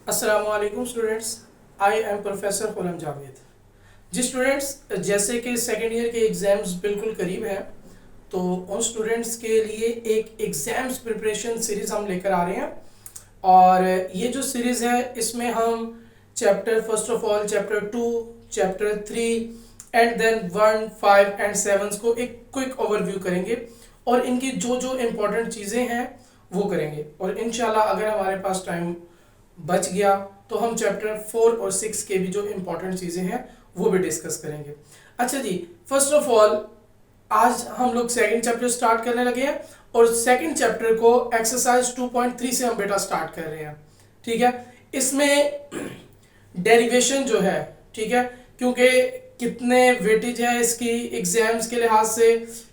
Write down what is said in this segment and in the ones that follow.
अस्सलामुअलैकुम students, I am professor Khurram Javed. जी students, जैसे कि सेकेंड ईयर के एग्ज़ाम्स बिल्कुल करीब हैं, तो उन स्टूडेंट्स के लिए एक एग्ज़ाम्स प्रिपरेशन सीरीज़ हम लेकर आ रहे हैं। और ये जो सीरीज़ है इसमें हम chapter first of all chapter 2, chapter 3 and then 1, 5 एंड 7 को एक क्विक ओवरव्यू करेंगे और इनकी जो जो इम्पोर्टेंट चीज़ें हैं वो करेंगे। और इंशाल्लाह अगर हमारे पास टाइम बच गया तो हम चैप्टर 4 और 6 के भी जो इम्पोर्टेंट चीज़ें हैं वो भी डिस्कस करेंगे। अच्छा जी, फर्स्ट ऑफ ऑल आज हम लोग सेकंड चैप्टर स्टार्ट करने लगे हैं और सेकंड चैप्टर को एक्सरसाइज 2.3 से हम बेटा स्टार्ट कर रहे हैं। ठीक है, इसमें डेरिवेशन जो है, ठीक है, क्योंकि कितने वेटेज है इसकी एग्जाम्स के लिहाज से,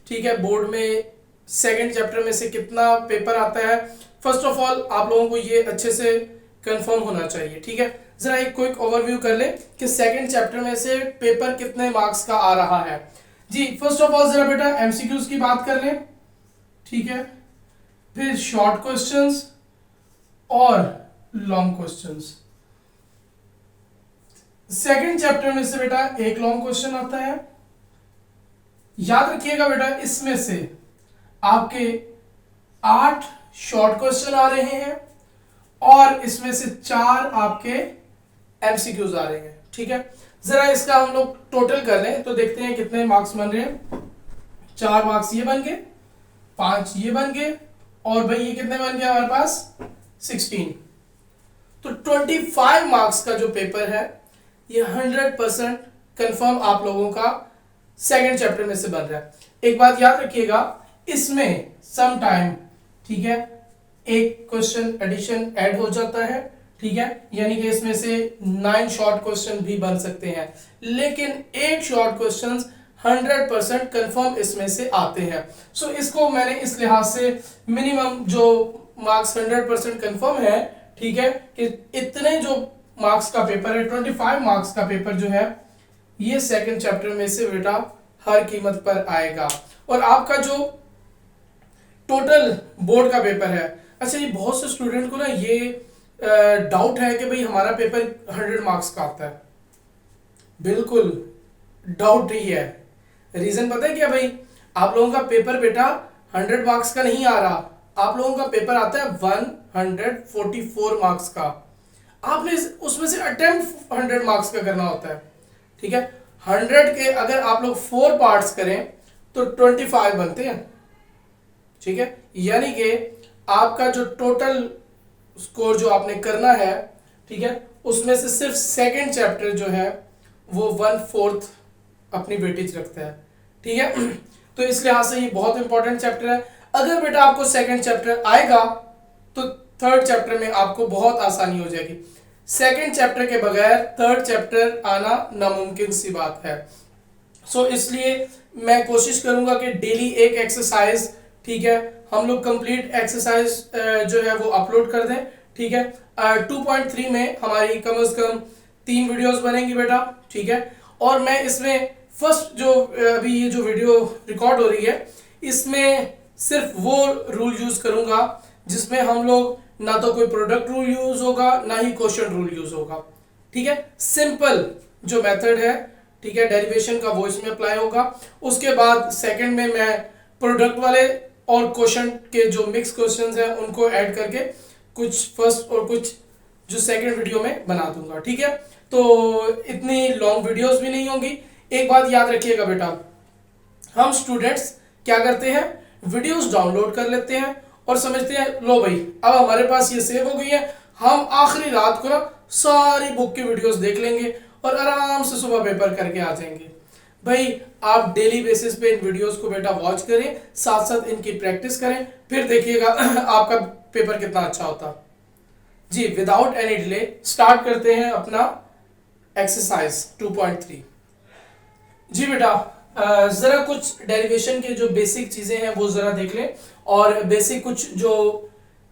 ठीक है, बोर्ड में सेकंड चैप्टर में से कितना पेपर आता है, फर्स्ट ऑफ ऑल आप लोगों को ये अच्छे से कंफर्म होना चाहिए। ठीक है, जरा एक क्विक ओवरव्यू कर ले कि सेकंड चैप्टर में से पेपर कितने मार्क्स का आ रहा है। जी फर्स्ट ऑफ ऑल जरा बेटा एमसीक्यूज की बात कर लें, ठीक है, फिर शॉर्ट क्वेश्चंस और लॉन्ग क्वेश्चंस। सेकंड चैप्टर में से बेटा एक लॉन्ग क्वेश्चन आता है, याद रखिएगा बेटा इसमें से आपके 8 शॉर्ट क्वेश्चन आ रहे हैं और इसमें से 4 आपके एमसीक्यूज आ रहे हैं। ठीक है, जरा इसका हम लोग टोटल कर लें तो देखते हैं कितने मार्क्स बन रहे हैं। 4 मार्क्स ये बन गए, 5 ये बन गए और भाई ये कितने बन गए हमारे पास 16। तो 25 मार्क्स का जो पेपर है ये 100% कंफर्म आप लोगों का सेकंड चैप्टर में से बन रहा है। एक बात याद रखिएगा, इसमें सम टाइम, ठीक है, एक क्वेश्चन एडिशन ऐड हो जाता है। ठीक है, यानी कि इसमें से 9 शॉर्ट क्वेश्चन भी बन सकते हैं, लेकिन 8 शॉर्ट क्वेश्चन 100% कंफर्म इसमें से आते हैं। सो इसको मैंने इस लिहाज से मिनिमम जो मार्क्स 100% कंफर्म है, ठीक है, कि इतने जो मार्क्स का पेपर है 25 मार्क्स का पेपर जो है ये सेकंड चैप्टर में से बेटा हर कीमत पर आएगा। और आपका जो टोटल बोर्ड का पेपर है, अच्छा ये बहुत से स्टूडेंट को ना ये डाउट है कि भाई हमारा पेपर 100 मार्क्स का आता है। बिल्कुल डाउट ही है। रीजन पता है क्या भाई, आप लोगों का पेपर बेटा 100 मार्क्स का नहीं आ रहा, आप लोगों का पेपर आता है 144 मार्क्स का। आपने उसमें से अटेम्प्ट 100 मार्क्स का करना होता है। ठीक है, 100 के अगर आप लोग 4 पार्ट्स करें तो 25 बनते हैं। ठीक है, यानी कि आपका जो टोटल स्कोर जो आपने करना है, ठीक है, उसमें से सिर्फ सेकंड चैप्टर जो है वो 1/4 अपनी वेटेज रखता है। ठीक है, तो इस लिहाज से ये बहुत इंपॉर्टेंट चैप्टर है। अगर बेटा आपको सेकंड चैप्टर आएगा तो थर्ड चैप्टर में आपको बहुत आसानी हो जाएगी। सेकंड चैप्टर के बगैर थर्ड चैप्टर आना नामुमकिन सी बात है। सो इसलिए मैं कोशिश करूंगा कि डेली एक एक्सरसाइज, ठीक है, हम लोग कंप्लीट एक्सरसाइज जो है वो अपलोड कर दें। ठीक है, 2.3 में हमारी कम से कम 3 वीडियोस बनेंगी बेटा। ठीक है, और मैं इसमें फर्स्ट जो अभी ये जो वीडियो रिकॉर्ड हो रही है इसमें सिर्फ वो रूल यूज करूंगा जिसमें हम लोग ना तो कोई प्रोडक्ट रूल यूज होगा ना ही क्वेश्चन रूल यूज होगा। ठीक है, सिंपल जो मेथड है, ठीक है, डेरिवेशन का वो इसमें अप्लाई होगा। उसके बाद सेकंड में मैं प्रोडक्ट वाले और क्वेश्चन के जो मिक्स क्वेश्चंस हैं उनको ऐड करके कुछ फर्स्ट और कुछ जो सेकंड वीडियो में बना दूंगा। ठीक है, तो इतनी लॉन्ग वीडियोस भी नहीं होंगी। एक बात याद रखिएगा बेटा, हम स्टूडेंट्स क्या करते हैं, वीडियोस डाउनलोड कर लेते हैं और समझते हैं लो भाई अब हमारे पास ये सेव हो गई है, हम आखिरी रात को ना सारी बुक की वीडियोस देख लेंगे और आराम से सुबह पेपर करके आ जाएंगे। भाई आप डेली बेसिस पे इन वीडियोस को बेटा वॉच करें, साथ साथ इनकी प्रैक्टिस करें, फिर देखिएगा आपका पेपर कितना अच्छा होता। जी विदाउट एनी डिले स्टार्ट करते हैं अपना एक्सरसाइज 2.3। जी बेटा जरा कुछ डेरिवेशन के जो बेसिक चीजें हैं वो जरा देख लें और बेसिक कुछ जो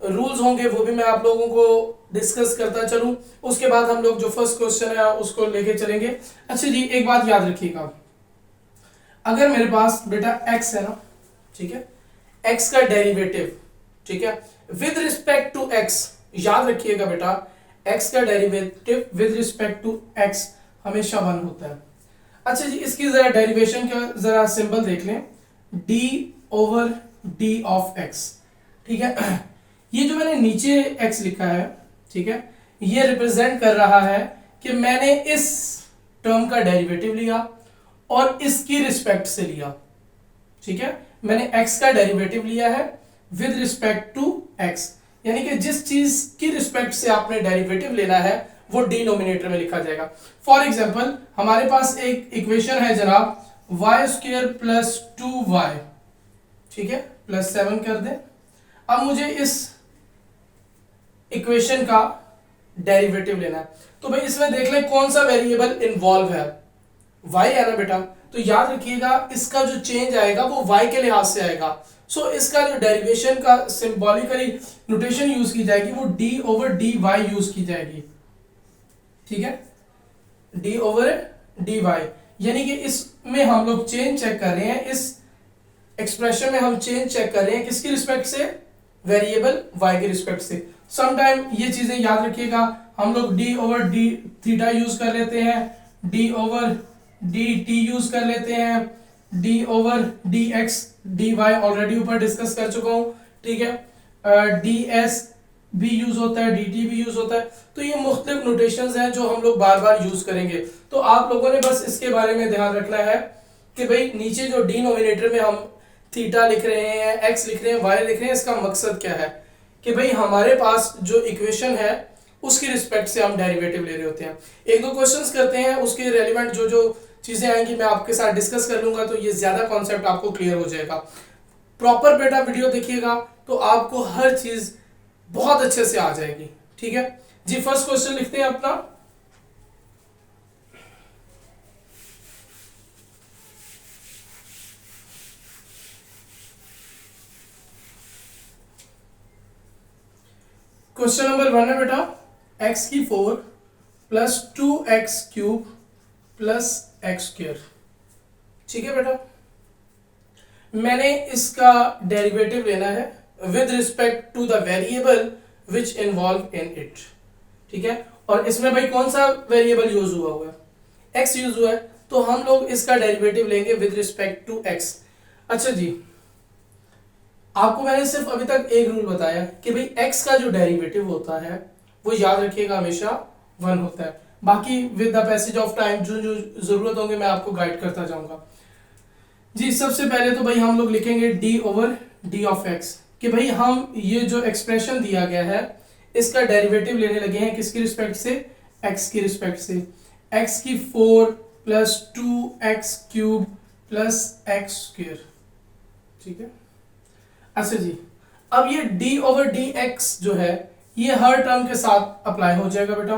रूल्स होंगे वो भी मैं आप लोगों को डिस्कस करता चलूं। उसके बाद हम लोग जो फर्स्ट क्वेश्चन है उसको लेके चलेंगे। अच्छा जी, एक बात याद रखिएगा, अगर मेरे पास बेटा x है ना, ठीक है, x का डेरिवेटिव, ठीक है, विद रिस्पेक्ट टू x, याद रखिएगा बेटा x का derivative with respect to x हमेशा 1 होता है। अच्छा जी, इसकी जरा डेरिवेशन का जरा सिंबल देख लें, d over d of x, ठीक है। ये जो मैंने नीचे x लिखा है, ठीक है, ये रिप्रेजेंट कर रहा है कि मैंने इस टर्म का डेरिवेटिव लिया और इसकी रिस्पेक्ट से लिया, ठीक है। मैंने x का डेरिवेटिव लिया है विद रिस्पेक्ट टू x, यानी कि जिस चीज की रिस्पेक्ट से आपने डेरिवेटिव लेना है वो डिनोमिनेटर में लिखा जाएगा। फॉर एग्जांपल हमारे पास एक इक्वेशन है जनाब वाई स्क्वायर प्लस 2y, ठीक है, प्लस 7 कर दें। अब मुझे इस इक्वेशन का डेरिवेटिव लेना है, तो भाई इसमें देख ले कौन सा वेरिएबल इन्वॉल्व है, y है ना बेटा। तो याद रखिएगा इसका जो चेंज आएगा वो y के लिहाज से आएगा। सो इसका जो डेरिवेशन का सिंबॉलिकली नोटेशन यूज की जाएगी वो d ओवर dy यूज की जाएगी, ठीक है, d ओवर dy, यानी कि इसमें हम लोग चेंज चेक कर रहे हैं, इस एक्सप्रेशन में हम चेंज चेक कर रहे हैं किसकी रिस्पेक्ट से, वेरिएबल y के रिस्पेक्ट से। समटाइम ये चीजें याद रखिएगा, हम लोग d over d theta use कर लेते हैं, d ओवर dt यूज कर लेते हैं, d over dx dy already ऊपर डिस्कस कर चुका हूं, ठीक है, ds भी यूज होता है, dt भी यूज होता है। तो ये मुख्तलिफ नोटेशंस हैं जो हम लोग बार बार यूज करेंगे। तो आप लोगों ने बस इसके बारे में ध्यान रखना है कि भाई नीचे जो डिनोमिनेटर में हम थीटा लिख रहे हैं, x लिख रहे हैं, y लिख रहे हैं, इसका मकसद क्या है कि भाई हमारे पास जो इक्वेशन है उसकी रिस्पेक्ट से हम डेरिवेटिव ले रहे होते हैं। एक दो क्वेश्चंस करते हैं, उसके रेलिवेंट जो जो चीजें आएंगी मैं आपके साथ डिस्कस कर लूंगा, तो ये ज्यादा कॉन्सेप्ट आपको क्लियर हो जाएगा। प्रॉपर बेटा वीडियो देखिएगा तो आपको हर चीज बहुत अच्छे से आ जाएगी, ठीक है जी। फर्स्ट क्वेश्चन लिखते हैं अपना, क्वेश्चन नंबर 1 है बेटा, x की 4 plus 2x cube plus x square, ठीक है बेटा। मैंने इसका डेरिवेटिव लेना है with respect to the variable which involve in it, ठीक है। और इसमें भाई कौन सा वेरिएबल यूज हुआ है, x यूज हुआ है, तो हम लोग इसका डेरिवेटिव लेंगे विद रिस्पेक्ट टू x। अच्छा जी, आपको मैंने सिर्फ अभी तक एक रूल बताया कि भाई x का जो डेरिवेटिव होता है वो याद रखिएगा हमेशा 1 होता है। बाकी with the passage of time जो जो जरूरत होंगे मैं आपको गाइड करता जाऊंगा जी। सबसे पहले तो भाई हम लोग लिखेंगे d over d of x, कि भाई हम ये जो एक्सप्रेशन दिया गया है इसका डेरिवेटिव लेने लगे हैं किसकी रिस्पेक्ट से, x की रिस्पेक्ट से। x की 4 plus 2x cube plus x square, ठीक है। अच्छा जी, अब ये d ओवर dx जो है ये हर टर्म के साथ अप्लाई हो जाएगा बेटा,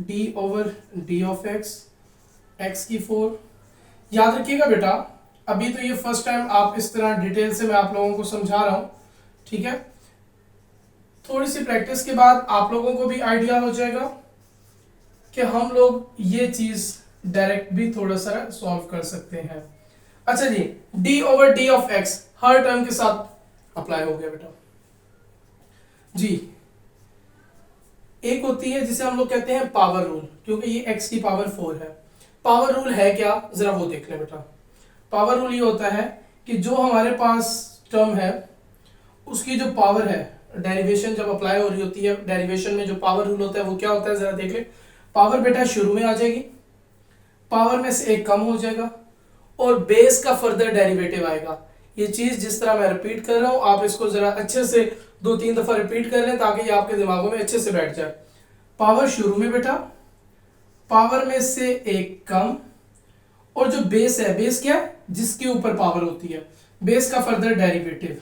d over d of x, x की 4। याद रखिएगा बेटा अभी तो ये फर्स्ट टाइम आप इस तरह डिटेल से मैं आप लोगों को समझा रहा हूं, ठीक है। थोड़ी सी प्रैक्टिस के बाद आप लोगों को भी आइडिया हो जाएगा कि हम लोग ये चीज डायरेक्ट भी थोड़ा सा सॉल्व कर सकते हैं। अच्छा जी, d over d of x her term के साथ अप्लाई हो गया बेटा जी। एक होती है जिसे हम लोग कहते हैं पावर रूल, क्योंकि ये x की पावर 4 है। पावर रूल है क्या, जरा वो देख ले बेटा। पावर रूल ये होता है कि जो हमारे पास टर्म है उसकी जो पावर है, डेरिवेशन जब अप्लाई हो रही होती है, डेरिवेशन में जो पावर रूल होता है वो क्या होता है, जरा देख ले। पावर बेटा शुरू में आ जाएगी, पावर में से एक कम हो जाएगा और बेस का फर्दर डेरिवेटिव आएगा। ये चीज जिस तरह मैं रिपीट कर रहा हूं आप इसको जरा अच्छे से 2-3 दफा रिपीट कर लें ताकि ये आपके दिमागों में अच्छे से बैठ जाए। पावर शुरू में बेटा, पावर में से एक कम, और जो बेस है, बेस क्या है, जिसके ऊपर पावर होती है, बेस का फर्दर डेरिवेटिव,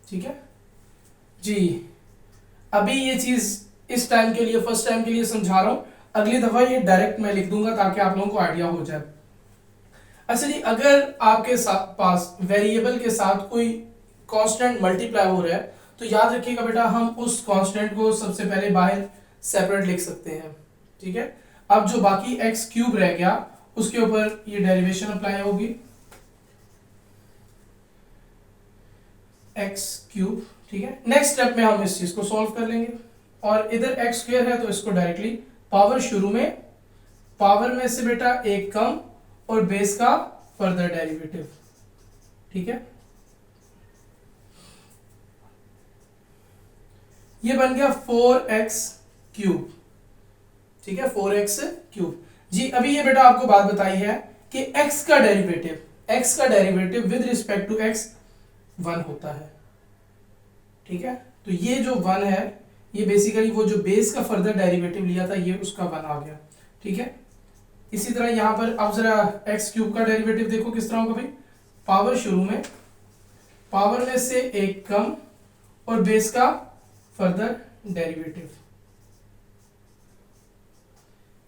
ठीक है जी। अभी ये चीज इस टाइम के लिए, फर्स्ट टाइम के लिए समझा रहा हूं, अगली दफा ये डायरेक्ट मैं लिख दूंगा ताकि आप लोगों को आइडिया हो जाए। अच्छा जी, अगर आपके पास वेरिएबल के साथ कोई कांस्टेंट मल्टीप्लाई हो रहा है तो याद रखिएगा बेटा हम उस कांस्टेंट को सबसे पहले बाहर सेपरेट लिख सकते हैं, ठीक है। अब जो बाकी x क्यूब रह गया उसके ऊपर ये डेरिवेशन अप्लाई होगी। एक्स क्यूब, ठीक है। नेक्स्ट स्टेप में हम इस चीज को सॉल्व कर लेंगे, और इधर एक्स स्क्वायर है तो इसको डायरेक्टली पावर शुरू में, पावर में से बेटा एक कम और बेस का फर्दर डेरिवेटिव, ठीक है। ये बन गया 4x क्यूब, ठीक है, 4x क्यूब जी। अभी ये बेटा आपको बात बताई है कि x का derivative with respect to x 1 होता है, ठीक है। तो ये जो 1 है ये बेसिकली वो जो बेस का फर्दर डेरिवेटिव लिया था ये उसका 1 आ गया, ठीक है। इसी तरह यहां पर अब जरा एक्स क्यूब का डेरिवेटिव देखो किस तरह होगा भाई, पावर शुरू में, पावर में से एक कम और बेस का फर्दर डेरिवेटिव।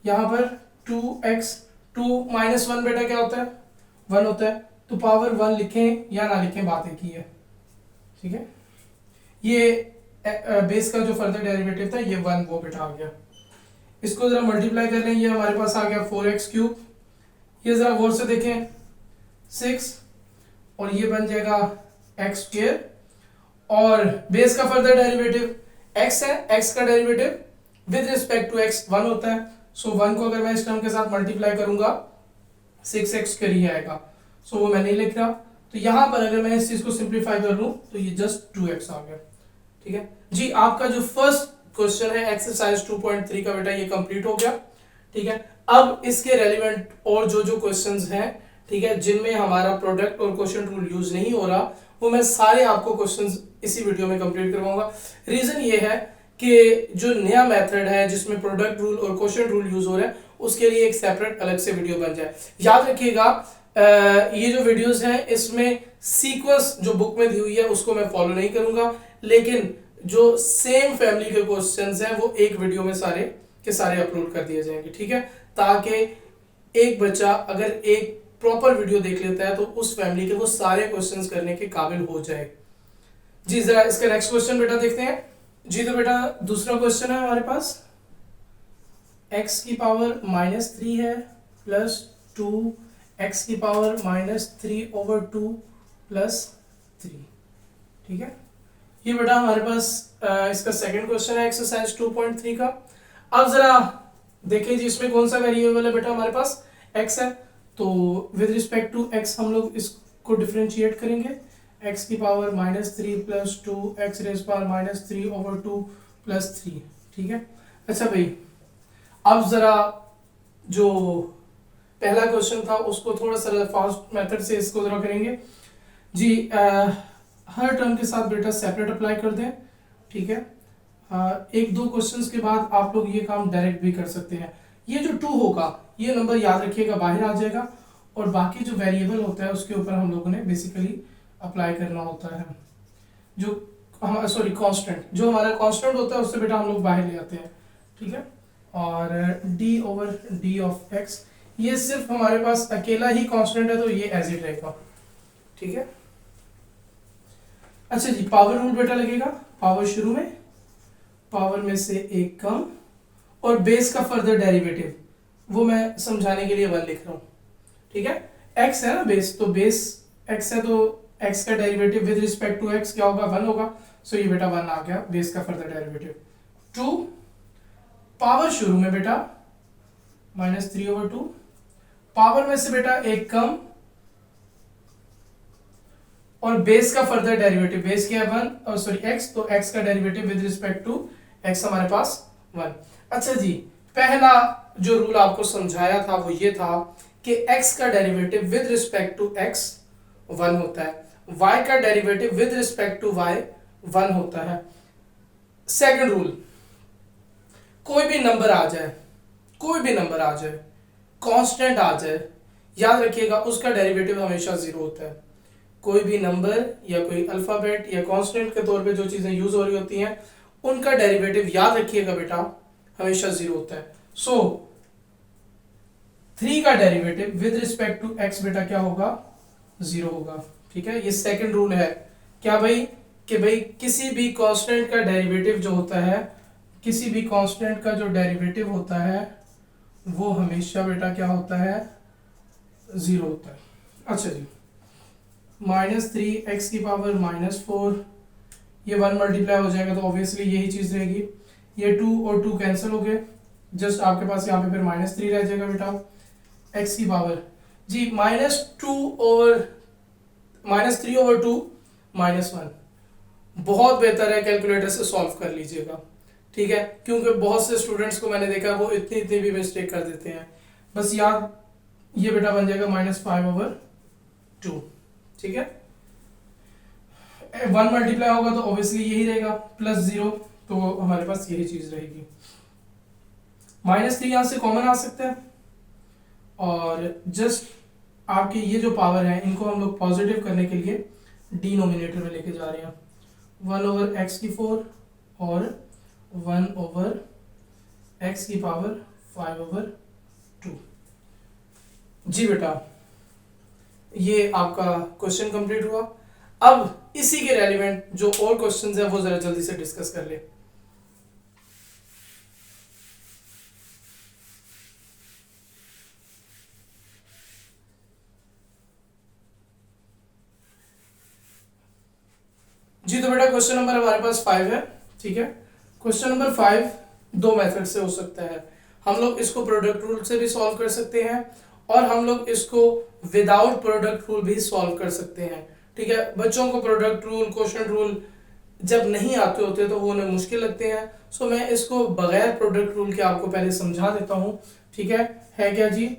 यहां पर 2x, 2 माइनस 1 बेटा क्या होता है, 1 होता है, तो पावर 1 लिखें या ना लिखें बात एक ही है, ठीक है। ये बेस का जो फर्दर डेरिवेटिव था ये 1 वो बेटा आ गया। इसको जरा मल्टीप्लाई कर लें, ये हमारे पास आ गया 4x क्यूब, ये जरा गौर से देखें 6, और ये बन जाएगा एक्स स्क्वायर, और बेस का फर्दर डेरिवेटिव x है, x का derivative with respect to x 1 होता है। सो 1 को अगर मैं इस टर्म के साथ मल्टीप्लाई करूंगा 6x स्क्वायर ही आएगा, सो वो मैं नहीं लिख रहा। तो यहां पर अगर मैं इस चीज को सिंप्लीफाई कर लूं तो ये जस्ट 2x आ गया, ठीक है जी। आपका जो फर्स्ट क्वेश्चन है एक्सरसाइज 2.3 का बेटा ये कंप्लीट हो गया, ठीक है। अब इसके रेलिवेंट और जो जो क्वेश्चंस हैं, ठीक है, जिनमें हमारा प्रोडक्ट और क्वेश्चन रूल यूज नहीं हो रहा, वो मैं सारे आपको क्वेश्चंस इसी वीडियो में कंप्लीट करवाऊंगा। रीजन ये है कि जो नया मेथड है जिसमें प्रोडक्ट रूल और क्वेश्चन रूल यूज हो रहा है उसके लिए एक सेपरेट अलग से वीडियो बन जाए। याद रखिएगा ये जो वीडियोस हैं इसमें सीक्वेंस जो बुक में दी हुई है उसको मैं फॉलो नहीं करूंगा, लेकिन जो सेम फैमिली के क्वेश्चंस हैं वो एक वीडियो में सारे के सारे अपलोड कर दिए जाएंगे, ठीक है, ताकि एक बच्चा अगर एक प्रॉपर वीडियो देख लेता है तो उस फैमिली के वो सारे क्वेश्चंस करने के काबिल हो जाए जी। जरा इसका नेक्स्ट क्वेश्चन बेटा देखते हैं जी। तो बेटा दूसरा क्वेश्चन है हमारे पास, x की पावर -3 है प्लस 2 x की पावर -3/2 प्लस 3, ठीक है। ये बेटा हमारे पास इसका सेकंड क्वेश्चन है एक्सरसाइज 2.3 का। अब जरा देखें जी इसमें कौन सा वेरिएबल है बेटा, हमारे पास x है, तो विद रिस्पेक्ट टू x हम लोग इसको डिफरेंशिएट करेंगे, x की power -3 plus 2 x raise power -3/2 plus 3, ठीक है। अच्छा भाई अब जरा जो पहला क्वेश्चन था उसको थोड़ा सा फास्ट मेथड से इसको जरा करेंगे जी। हर टर्म के साथ बेटा सेपरेट अप्लाई कर दें, ठीक है। एक दो क्वेश्चंस के बाद आप लोग ये काम डायरेक्ट भी कर सकते हैं। ये जो 2 होगा ये नंबर याद रखिएगा बाहर आ जाएगा, और बाकी जो वेरिएबल होता है उसके ऊपर हम लोगों ने बेसिकली अप्लाई करना होता है। जो सॉरी कांस्टेंट, जो हमारा कांस्टेंट होता है उससे बेटा हम लोग बाहर ले आते हैं, ठीक है। और d/d ऑफ x ये सिर्फ हमारे पास अकेला ही कांस्टेंट है तो ये एज इट रहेगा, ठीक है। अच्छा जी पावर रूल बेटा लगेगा, पावर शुरू में, पावर में से एक कम और बेस का फर्दर डेरिवेटिव वो मैं समझाने के लिए 1 लिख रहा हूं, ठीक है। x है ना बेस, तो बेस x है तो x का derivative with respect to x क्या होगा, 1 होगा। सो ये बेटा 1 आ गया बेस का फर्दर डेरिवेटिव। 2 पावर शुरू में बेटा -3/2, पावर में से बेटा एक कम और बेस का फर्दर डेरिवेटिव, बेस क्या है 1 और सॉरी x, तो x का derivative with respect to x हमारे पास 1। अच्छा जी पहला जो रूल आपको समझाया था वो ये था कि x का derivative with respect to x 1 होता है, y का derivative with respect to y 1 होता है। सेकंड रूल, कोई भी नंबर आ जाए, कोई भी नंबर आ जाए, कांस्टेंट आ जाए, याद रखिएगा उसका डेरिवेटिव हमेशा 0 होता है। कोई भी नंबर या कोई अल्फाबेट या कांस्टेंट के तौर पे जो चीजें यूज हो रही होती हैं उनका डेरिवेटिव याद रखिएगा बेटा हमेशा 0 होता है। सो 3 का derivative with respect to x बेटा क्या होगा, 0 होगा, ठीक है। ये सेकंड रूल है क्या भाई, कि भाई किसी भी कांस्टेंट का डेरिवेटिव जो होता है, किसी भी कांस्टेंट का जो डेरिवेटिव होता है वो हमेशा बेटा क्या होता है, 0 होता है। अच्छा जी -3 x⁻⁻4, ये 1 मल्टीप्लाई हो जाएगा तो ऑब्वियसली यही चीज़ रहेगी। ये 2 और 2 कैंसिल हो गए, जस्ट आपके पास यहाँ पे फिर -3 रह जाएगा बेटा x की पावर जी -3/2 -1। बहुत बेहतर है कैलकुलेटर से सॉल्व कर लीजिएगा, ठीक है, क्योंकि बहुत से स्टूडेंट्स को मैंने देखा है वो इतनी इतनी भी मिस्टेक कर देते हैं। बस याद, ये बेटा बन जाएगा -5/2, ठीक है। 1 मल्टीप्लाई होगा तो ऑब्वियसली यही रहेगा, +0, तो हमारे पास यही चीज रहेगी। -3 यहाँ से कॉमन आ सकता है, और जस्ट आपके ये जो पावर है इनको हम लोग पॉजिटिव करने के लिए डिनोमिनेटर में लेके जा रहे हैं। 1/x⁴ और 1/x⁵/2। जी बेटा, ये आपका क्वेश्चन कंप्लीट हुआ। अब इसी के रेलिवेंट जो और क्वेश्चंस है वो जरा जल्दी से डिस्कस कर ले। जी तो बेटा क्वेश्चन नंबर हमारे पास 5 है, ठीक है। क्वेश्चन नंबर 5 दो मेथड से हो सकता है। हम लोग इसको प्रोडक्ट रूल से भी सॉल्व कर सकते हैं, और हम लोग इसको विदाउट प्रोडक्ट रूल भी सॉल्व कर सकते हैं, ठीक है। बच्चों को प्रोडक्ट रूल, क्वोशंट रूल जब नहीं आते होते तो वो उन्हें मुश्किल लगते हैं। सो मैं इसको बगैर प्रोडक्ट रूल के आपको पहले समझा देता हूँ, ठीक है क्या जी।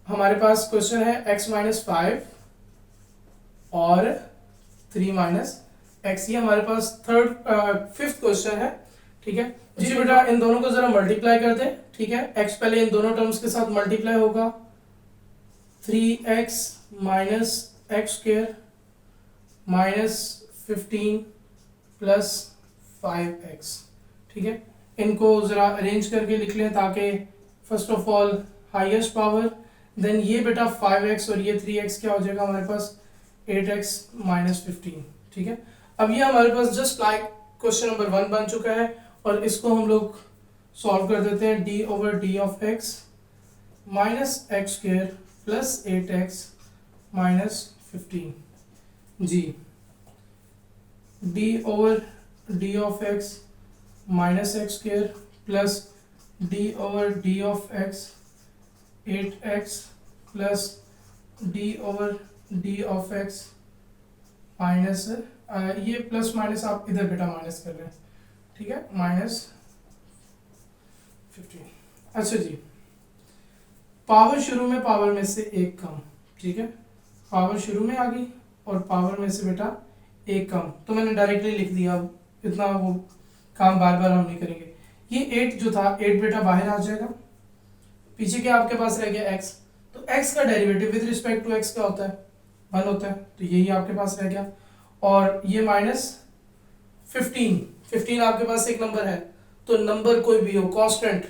हमारे पास क्वेश्चन है x-5 और 3 - x, ये हमारे पास फिफ्थ क्वेश्चन है, ठीक है जी। बेटा इन दोनों को जरा मल्टीप्लाई कर दें, ठीक है। x पहले इन दोनों टर्म्स के साथ मल्टीप्लाई होगा, 3x - x² -15 + 5x, ठीक है। इनको जरा अरेंज करके लिख लें ताकि first of all highest power, then ये बेटा 5x और ये 3x क्या हो जाएगा हमारे पास 8x - 15, ठीक है। अब ये हमारे पास जस्ट लाइक क्वेश्चन नंबर 1 बन चुका है, और इसको हम लोग सॉल्व कर देते हैं। d/d(x) -x² + 8x - 15 जी, d/d(x) -x² + d/d(x) 8x + d/d(x) minus, ये प्लस माइनस आप इधर बेटा माइनस कर रहे हैं, ठीक है, -15। अच्छा जी, पावर शुरू में पावर में से एक कम, ठीक है। पावर शुरू में आ गई और पावर में से बेटा एक कम, तो मैंने डायरेक्टली लिख दिया। अब इतना वो काम बार बार हम नहीं करेंगे। ये 8 जो था 8 बेटा बाहर आ जाएगा, पीछे क्या आपके पास रह गया x, तो x का derivative with respect to x क्या होता है 1 होता है, तो यही आपके पास रह गया। और ये -15 आपके पास एक नंबर है, तो नंबर कोई भी हो कांस्टेंट,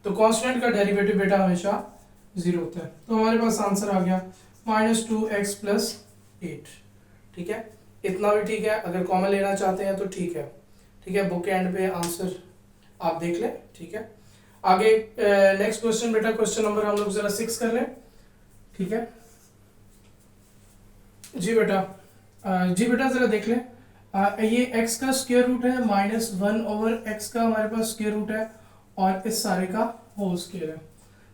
तो कांस्टेंट का डेरिवेटिव बेटा हमेशा 0 होता है। तो हमारे पास आंसर आ गया -2x + 8, ठीक है। इतना भी ठीक है, अगर कॉमन लेना चाहते हैं तो ठीक है, ठीक है। बुक एंड पे आंसर आप देख लें, ठीक है। आगे नेक्स्ट क्वेश्चन बेटा, क्वेश्चन नंबर हम लोग जरा 6 कर लें, ठीक है जी बेटा। जी बेटा जरा देख लें, ये x का स्क्वायर रूट है, -1/x का हमारे पास स्क्वायर रूट है, और इस सारे का होल स्क्वायर है।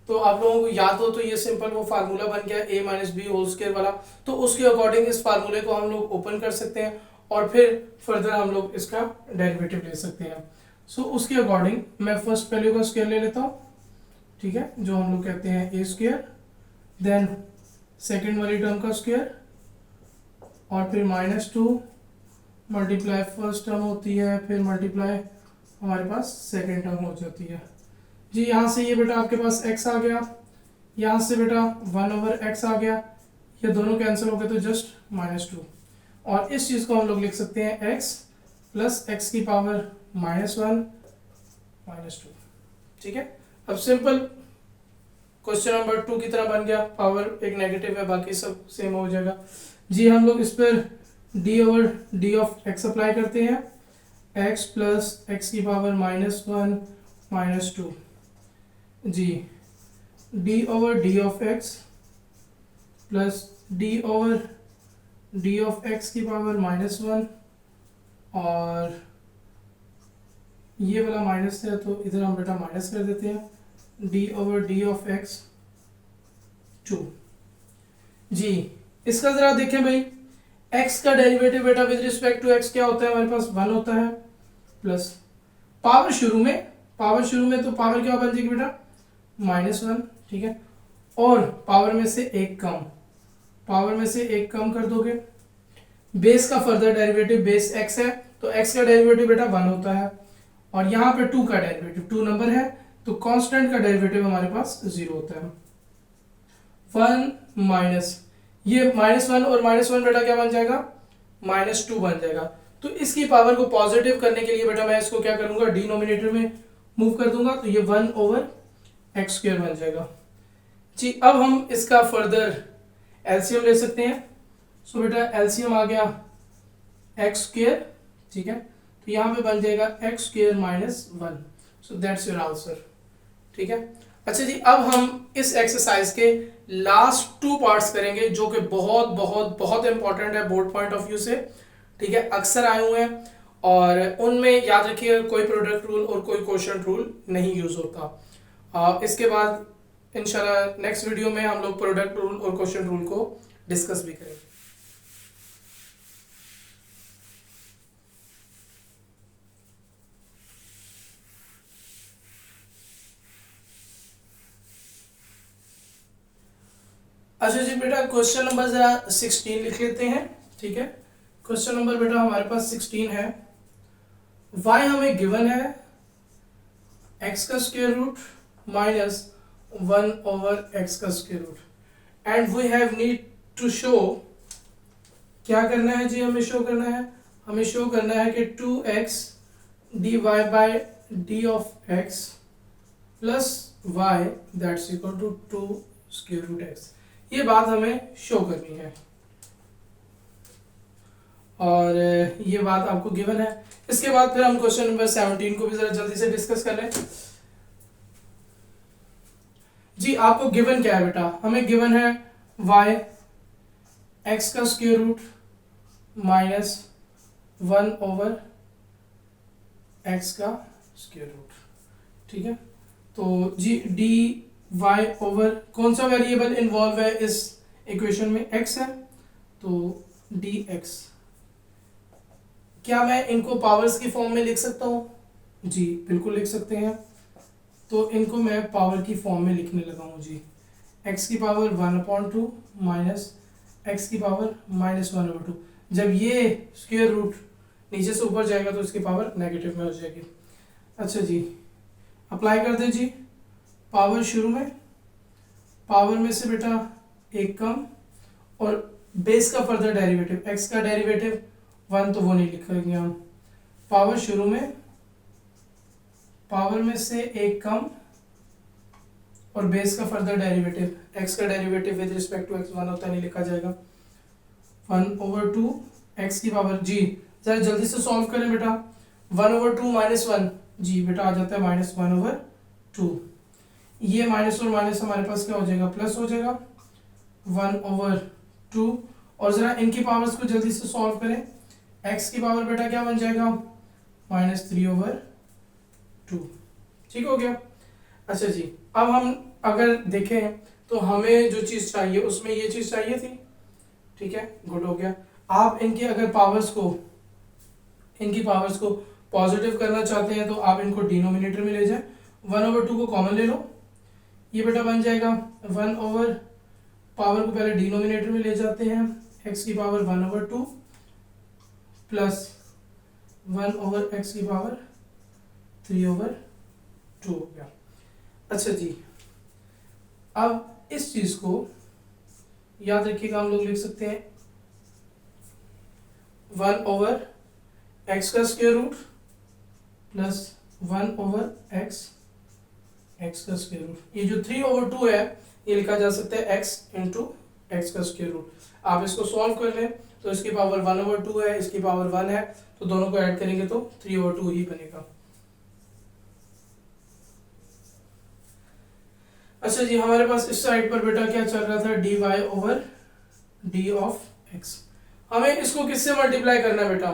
तो आप लोगों को याद हो तो ये सिंपल वो फार्मूला बन गया a - b होल स्क्वायर वाला, तो उसके अकॉर्डिंग इस फार्मूले को हम लोग ओपन कर सकते हैं और फिर फर्दर हम लोग इसका डेरिवेटिव ले सकते हैं। सो उसके अकॉर्डिंग मैं फर्स्ट वैल्यू का स्क्वायर ले लेता हूँ, ठीक है, जो हम लोग कहते हैं a², देन सेकेंड वाली टर्म का स्क्वायर, और फिर -2 मल्टीप्लाई फर्स्ट टर्म होती है, फिर मल्टीप्लाई हमारे पास सेकेंड टर्म हो जाती है जी। यहाँ से ये बेटा आपके पास x आ गया, यहाँ से बेटा 1/x आ गया, ये दोनों कैंसिल हो गए तो जस्ट -2, और इस चीज़ को हम लोग लिख सकते हैं x + x⁻⁻1 -2, ठीक है। अब सिंपल क्वेश्चन नंबर 2 की तरह बन गया, पावर एक नेगेटिव है, बाकी सब सेम हो जाएगा जी। हम लोग इस पर d/d(x) अप्लाई करते हैं, x + x⁻⁻1 -2 जी, d/d(x) + d/d(x) D of x की पावर -1, और ये वाला माइनस है तो इधर हम बेटा माइनस कर देते हैं, D over D of x 2। जी इसका जरा देखें भाई, x का डेरिवेटिव बेटा विद रिस्पेक्ट टू x क्या होता है, हमारे पास 1 होता है, प्लस पावर शुरू में तो पावर क्या बन जाएगी बेटा -1, ठीक है, और पावर में से एक कम कर दोगे, बेस का फर्दर डेरिवेटिव बेस x है तो x का डेरिवेटिव बेटा 1 होता है, और यहाँ पे 2 का डेरिवेटिव 2 नंबर है तो कांस्टेंट का डेरिवेटिव हमारे पास 0 होता है। 1 माइनस ये -1 और -1 बेटा क्या बन जाएगा -2 बन जाएगा। तो इसकी पावर को पॉजिटिव करने के लिए बेटा मैं इसको क्या करूंगा, डिनोमिनेटर में मूव कर दूंगा, तो ये 1 ओवर एक्स स्क्वायर बन जाएगा। जी अब हम इसका फर्दर एलसीएम ले सकते हैं। सो बेटा एलसीएम आ गया एक्स स्क्वायर, ठीक है, तो यहाँ पे बन जाएगा x square -1। So that's your answer, ठीक है। अच्छा जी अब हम इस एक्सरसाइज के लास्ट 2 पार्ट्स करेंगे जो कि बहुत बहुत बहुत इंपॉर्टेंट है बोर्ड पॉइंट ऑफ व्यू से, ठीक है, अक्सर आए हुए हैं, और उनमें याद रखिए कोई प्रोडक्ट रूल और कोई क्वोशंट रूल नहीं यूज होता। इसके बाद इंशाल्लाह नेक्स्ट वीडियो में हम लोग प्रोडक्ट रूल और क्वोशंट रूल को डिस्कस भी करेंगे। अच्छा जी बेटा क्वेश्चन नंबर जरा 16 लिख लेते हैं, ठीक है। क्वेश्चन नंबर बेटा हमारे पास 16 है। y हमें गिवन है x का स्क्वायर रूट -1 ओवर x का square root, and we have need to show, क्या करना है जी, हमें शो करना है कि 2x dy by D of x plus y that's equal to 2 square root x, ये बात हमें शो करनी है, और ये बात आपको गिवन है। इसके बाद फिर हम क्वेश्चन नंबर 17 को भी जरा जल्दी से डिस्कस कर लें। जी आपको गिवन क्या है बेटा, हमें गिवन है y x का स्क्वायर रूट -1 ओवर x का स्क्वायर रूट, ठीक है। तो जी डी y ओवर कौन सा वेरिएबल इन्वॉल्व है इस इक्वेशन में, x है, तो dx। क्या मैं इनको पावर्स की फॉर्म में लिख सकता हूँ, जी बिल्कुल लिख सकते हैं। तो इनको मैं पावर की फॉर्म में लिखने लगा हूँ जी, x की पावर 1/2 माइनस x की पावर -1/2। जब ये स्क्वायर रूट नीचे से ऊपर जाएगा तो इसकी पावर नेगेटिव में हो जाएगी। अच्छा जी अप्लाई कर दे जी, पावर शुरू में, पावर में से बेटा एक कम, और बेस का फर्दर डेरिवेटिव x का डेरिवेटिव 1 तो वो नहीं लिखेंगे हम, पावर शुरू में, पावर में से एक कम, और बेस का फर्दर डेरिवेटिव x का derivative with respect to x 1 होता नहीं लिखा जाएगा, 1/2 x की पावर, जी जरा जल्दी से सॉल्व करें बेटा, 1/2 -1, जी बेटा आ जाता है -1/2, ये माइनस और माइनस हमारे पास क्या हो जाएगा, प्लस हो जाएगा 1/2, और जरा इनकी पावर्स को जल्दी से सॉल्व करें, x की पावर बेटा क्या बन जाएगा -3/2, ठीक हो गया। अच्छा जी अब हम अगर देखें तो हमें जो चीज़ चाहिए उसमें ये चीज़ चाहिए थी, ठीक है, गुड हो गया। आप इनकी अगर इनकी पावर्स को पॉजिटिव करना चाहते हैं तो आप इनको डिनोमिनेटर में ले जाएं, 1/2 को कॉमन ले लो, ये बेटा बन जाएगा 1 ओवर, पावर को पहले डिनोमिनेटर में ले जाते हैं, x की पावर 1/2 प्लस 1 ओवर x की पावर 3/2 हो गया। अच्छा जी अब इस चीज को याद रखिएगा, हम लोग लिख सकते हैं 1 ओवर x का square root plus 1 over x का स्क्वायर रूट, ये जो 3/2 है ये लिखा जा सकता है x इंटू एक्स का स्क्वायर रूट। आप इसको सॉल्व कर लें तो इसकी पावर 1/2 है, इसकी पावर 1 है, तो दोनों को ऐड करेंगे तो 3/2 ही बनेगा। अच्छा जी हमारे पास इस साइड पर बेटा क्या चल रहा था, dy over D of x, हमें इसको किससे मल्टीप्लाई करना है बेटा,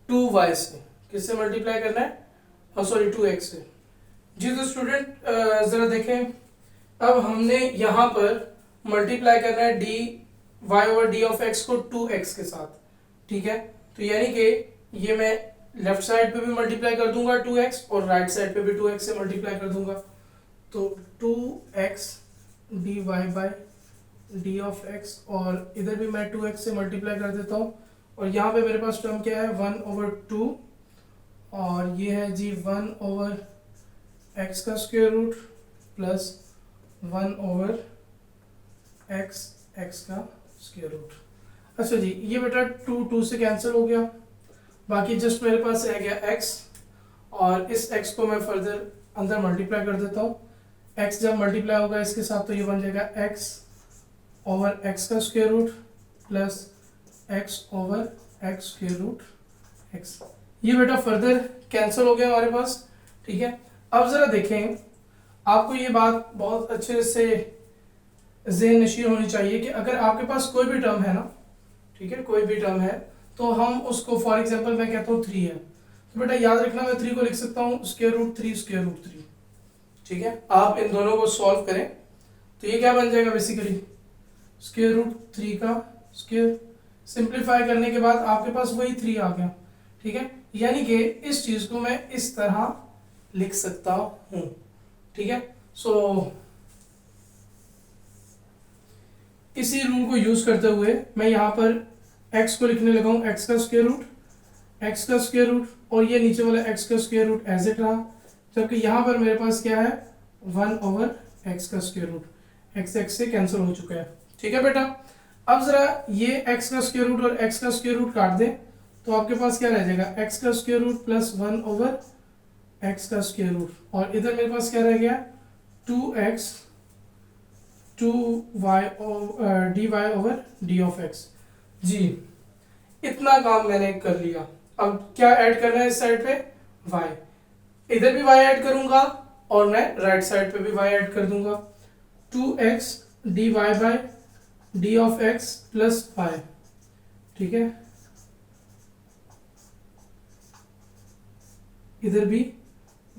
2y से। किससे मल्टीप्लाई करना है, सॉरी 2x से। जी तो स्टूडेंट जरा देखें, अब हमने यहाँ पर मल्टीप्लाई करना है D Y over D of x को 2x के साथ, ठीक है। तो यानी कि ये मैं लेफ्ट साइड पे भी मल्टीप्लाई कर दूंगा 2x और राइट साइड पे भी 2x से मल्टीप्लाई कर दूंगा। तो 2x D Y by D of x, और इधर भी मैं 2x से मल्टीप्लाई कर देता हूँ। और यहाँ पे मेरे पास टर्म क्या है, 1/2, और ये है जी 1/x का स्क्वायर रूट प्लस 1/x का स्क्वायर रूट। अच्छा जी, ये बेटा 2 से कैंसिल हो गया, बाकी जस्ट मेरे पास रह गया x, और इस x को मैं फर्दर अंदर मल्टीप्लाई कर देता हूँ। x जब मल्टीप्लाई होगा इसके साथ तो ये बन जाएगा x/x का square root plus x/x square root x। ये बेटा फर्दर कैंसिल हो गया हमारे पास, ठीक है। अब जरा देखें, आपको ये बात बहुत अच्छे से ज़हन नशीर होनी चाहिए कि अगर आपके पास कोई भी टर्म है ना, ठीक है, कोई भी टर्म है, तो हम उसको फॉर एग्जांपल मैं कहता हूँ 3 है, तो बेटा याद रखना मैं 3 को लिख सकता हूँ स्क्वायर रूट 3, ठीक है। आप इन दोनों को सॉल्व करें तो ये क्या बन जाएगा, बेसिकली स्क्वायर रूट 3 का स्क्वायर। सिंप्लीफाई करने के बाद आपके पास वही 3 आ गया, ठीक है। यानी कि इस चीज को मैं इस तरह लिख सकता हूं, ठीक है। सो इसी रूल को यूज करते हुए मैं यहाँ पर x को लिखने लगा हूँ x का स्क्वायर रूट, और ये नीचे वाला x का स्क्वायर रूट एज इट रहा, जबकि यहाँ पर मेरे पास क्या है 1/x का स्क्वायर रूट, x से कैंसिल हो चुका है, ठीक है बेटा। अब जरा ये x का स्क्वायर रूट और x का स्क्वायर रूट काट दें तो आपके पास क्या रह जाएगा, x का स्क्वायर रूट प्लस 1/x का स्क्वायर रूट, और इधर मेरे पास क्या रह गया 2x 2y dy over D of x। जी इतना काम मैंने कर लिया। अब क्या ऐड करना है इस साइड पे, y, इधर भी y ऐड करूंगा और मैं राइट साइड पे भी y ऐड कर दूंगा। 2x dy by D of x plus y, ठीक है। इधर भी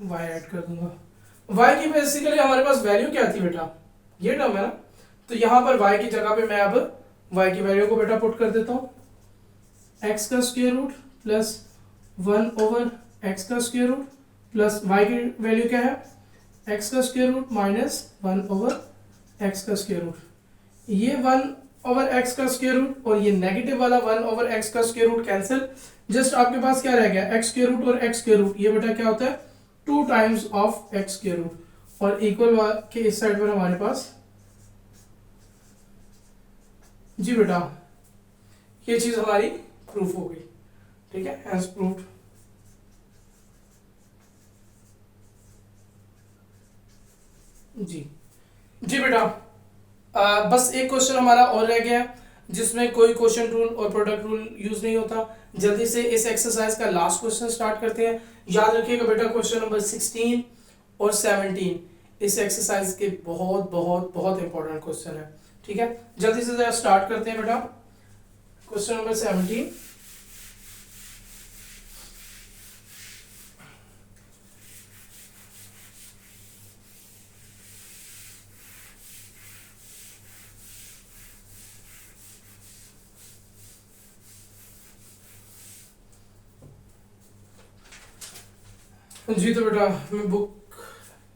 y ऐड कर दूंगा। y की बेसिकली हमारे पास वैल्यू क्या थी बेटा, ये टर्म है ना, तो यहां पर y की जगह पे मैं अब y की वैल्यू को बेटा पुट कर देता हूं, x का स्क्वायर रूट प्लस 1/x का स्क्वायर रूट प्लस y की वैल्यू क्या है, x का स्क्वायर रूट माइनस 1/x का स्क्वायर रूट। ये 1/x का स्क्वायर रूट और ये नेगेटिव वाला 1/x का स्क्वायर रूट कैंसिल, जस्ट आपके पास क्या रह गया x स्क्वायर रूट और x स्क्वायर रूट, ये बेटा क्या होता है 2 times of x square root, और इक्वल के इस साइड पर हमारे पास, जी बेटा ये चीज हमारी प्रूफ हो गई, ठीक है, एज प्रूव्ड। जी बेटा बस एक क्वेश्चन हमारा और रह गया जिसमें कोई क्वेश्चन रूल और प्रोडक्ट रूल यूज नहीं होता। जल्दी से इस एक्सरसाइज का लास्ट क्वेश्चन स्टार्ट करते हैं। याद रखिएगा बेटा क्वेश्चन नंबर 16 और 17 इस एक्सरसाइज के बहुत बहुत बहुत इंपॉर्टेंट क्वेश्चन है, ठीक है। जल्दी से जरा स्टार्ट करते हैं बेटा। क्वेश्चन नंबर 17, जी तो बेटा मैं बुक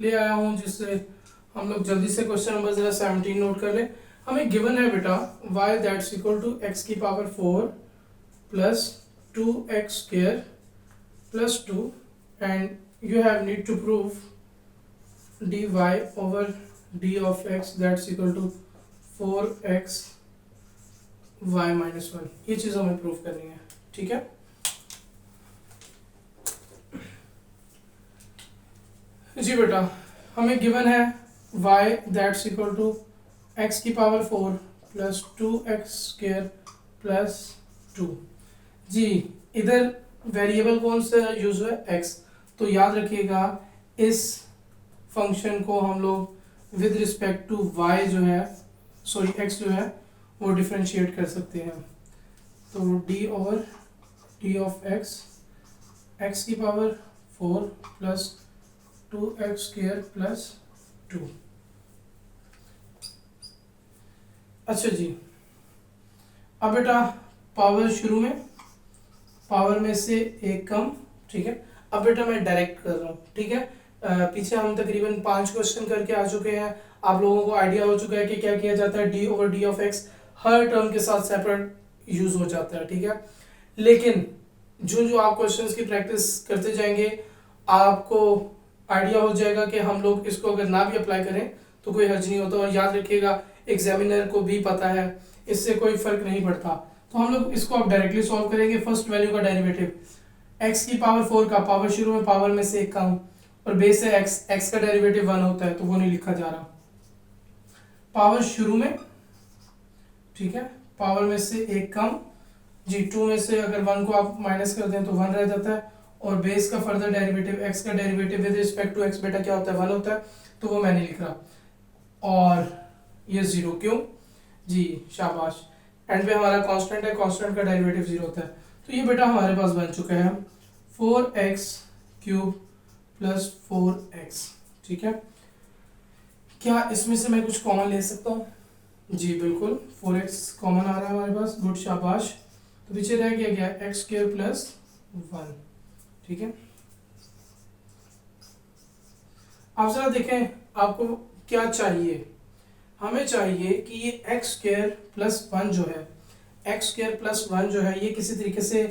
ले आया हूँ जिससे हम लोग जल्दी से क्वेश्चन नंबर जरा 17 नोट कर ले। हमें गिवन है बेटा y that's equal to x की power 4 plus 2x square plus 2 and you have need to prove dy over d of x that's equal to 4x y minus 1। ये चीज़ हमें prove करनी है, ठीक है। जी बेटा हमें गिवन है y that's equal to x की power 4 plus 2x square plus 2। जी इधर वेरिएबल कौन सा यूज हुआ है, x, तो याद रखिएगा इस फंक्शन को हम लोग विद रिस्पेक्ट टू y जो है, सॉरी x जो है वो डिफरेंशिएट कर सकते हैं। तो d over D of x की power 4 plus 2x square plus 2। अच्छा जी, अब बेटा पावर शुरू में, पावर में से एक कम, ठीक है। अब बेटा मैं डायरेक्ट कर रहा हूँ, ठीक है। पीछे हम तकरीबन 5 क्वेश्चन करके आ चुके हैं, आप लोगों को आइडिया हो चुका है कि क्या किया जाता है, D over D of x her term के साथ सेपरेट यूज हो जाता है, ठीक है। लेकिन जो आप क्वेश्चंस की प्रैक्टिस करते जाएंगे आपको आइडिया हो जाएगा कि हम लोग इसको अगर ना भी अप्लाई करें तो कोई हर्ज नहीं होता। और याद रखिएगा एग्जामिनर को भी पता है, इससे कोई फर्क नहीं पड़ता। तो हम लोग इसको अब डायरेक्टली सॉल्व करेंगे। फर्स्ट वैल्यू का डेरिवेटिव, x की पावर 4 का पावर शुरू में पावर में से एक कम और बेस है x का डेरिवेटिव 1 होता है तो वो नहीं लिखा जा रहा। पावर शुरू में, ठीक है, पावर में से एक कम जी, 2 में से अगर 1 को आप माइनस कर दें तो 1 रह जाता है। और बेस का फर्दर डेरिवेटिव, x का derivative with respect to x बेटा क्या होता है, 1 होता है, तो वो मैं नहीं लिख रहा। और ये 0 क्यों जी, शाबाश, एंड पे हमारा कांस्टेंट है, कांस्टेंट का डेरिवेटिव 0 होता है। तो ये बेटा हमारे पास बन चुका है 4x क्यूब प्लस 4x, ठीक है। क्या इसमें से मैं कुछ कॉमन ले सकता हूँ जी, बिल्कुल 4x कॉमन आ रहा है हमारे पास, गुड शाबाश। तो पीछे रह गया क्या, एक्स स्क्वायर प्लस 1, ठीक है। आप जरा देखें आपको क्या चाहिए, हमें चाहिए कि ये एक्स स्क्वायर प्लस 1 जो है, एक्स स्क्वायर प्लस 1 जो है ये किसी तरीके से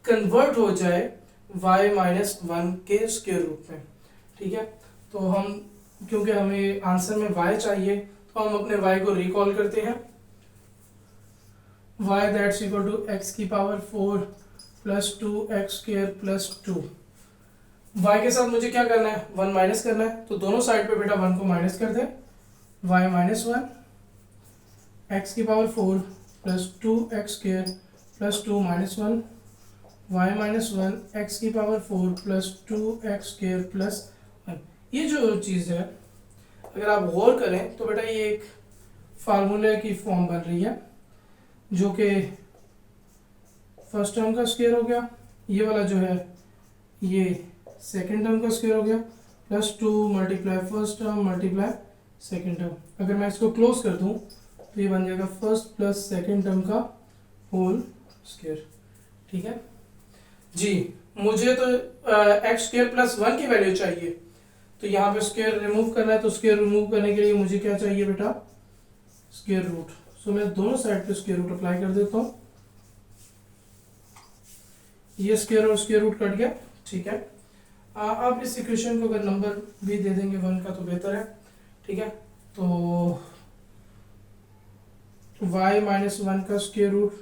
कन्वर्ट हो जाए y माइनस 1 के स्क्वायर रूट में, ठीक है। तो हम, क्योंकि हमें आंसर में y चाहिए तो हम अपने y को रिकॉल करते हैं, y that's equal to x की power 4 plus 2x square plus 2। y के साथ मुझे क्या करना है, 1 माइनस करना है, तो दोनों साइड पे बेटा 1 को माइनस कर दें, y माइनस 1 x की power 4 plus 2x square plus 2 minus 1 y minus 1 x की power 4 plus 2x square plus 1। ये जो चीज़ है अगर आप गौर करें तो बेटा ये एक फार्मूले की फॉर्म बन रही है, जो कि फर्स्ट टर्म का स्क्वायर हो गया, ये वाला जो है ये सेकंड टर्म का स्क्वायर हो गया, plus 2 multiply first term multiply second term. अगर मैं इसको क्लोज कर दूं तो ये बन जाएगा फर्स्ट प्लस सेकंड टर्म का होल स्क्वायर, ठीक है जी। मुझे तो एक्स स्क्वायर प्लस 1 की वैल्यू चाहिए, तो यहाँ पे स्क्वायर रिमूव करना है, तो स्क्वायर रिमूव करने के लिए मुझे क्या चाहिए बेटा, स्क्वायर रूट। सो मैं दोनों साइड पे स्क्वायर रूट अप्लाई कर देता हूँ, ये स्क्वायर और स्क्वायर रूट कट गया, ठीक है। आप इस इक्वेशन को अगर नंबर भी दे देंगे 1 का तो बेहतर है, ठीक है। तो y माइनस 1 का square root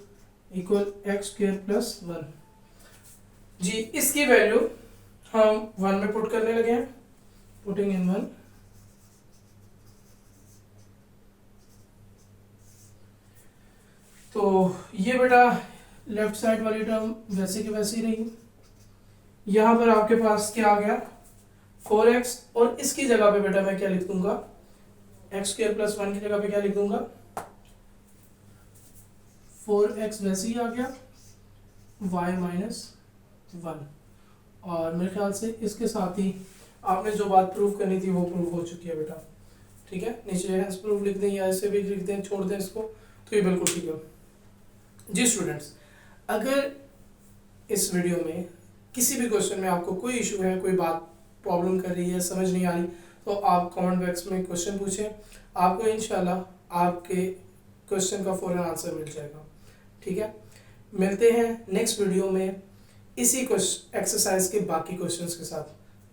equal x square plus 1 जी। इसकी वैल्यू हम 1 में पुट करने लगे हैं, पुटिंग इन 1, तो ये बेटा लेफ्ट साइड वाली टर्म वैसे की वैसे ही रही। यहाँ पर आपके पास क्या आ गया 4x, और इसकी जगह पे बेटा मैं क्या लिख दूंगा, एक्स स्क्वायर प्लस 1 की जगह पे क्या लिख दूंगा 4x, वैसे ही आ गया y माइनस 1। और मेरे ख्याल से इसके साथ ही आपने जो बात प्रूव करनी थी वो प्रूव हो चुकी है बेटा, ठीक है। नीचे हेंस प्रूफ लिख दें या ऐसे भी लिख दें, छोड़ दें इसको, तो ये बिल्कुल ठीक है जी। स्टूडेंट्स, अगर इस वीडियो में किसी भी क्वेश्चन में आपको कोई इशू है, कोई बात प्रॉब्लम कर रही है, समझ नहीं आ रही, तो आप कमेंट बॉक्स में क्वेश्चन पूछें, आपको इंशाल्लाह आपके क्वेश्चन का फौरन आंसर मिल जाएगा, ठीक है। मिलते हैं नेक्स्ट वीडियो में इसी एक्सरसाइज के बाकी क्वेश्चंस के साथ,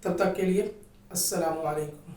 तब तक के लिए अस्सलाम वालेकुम।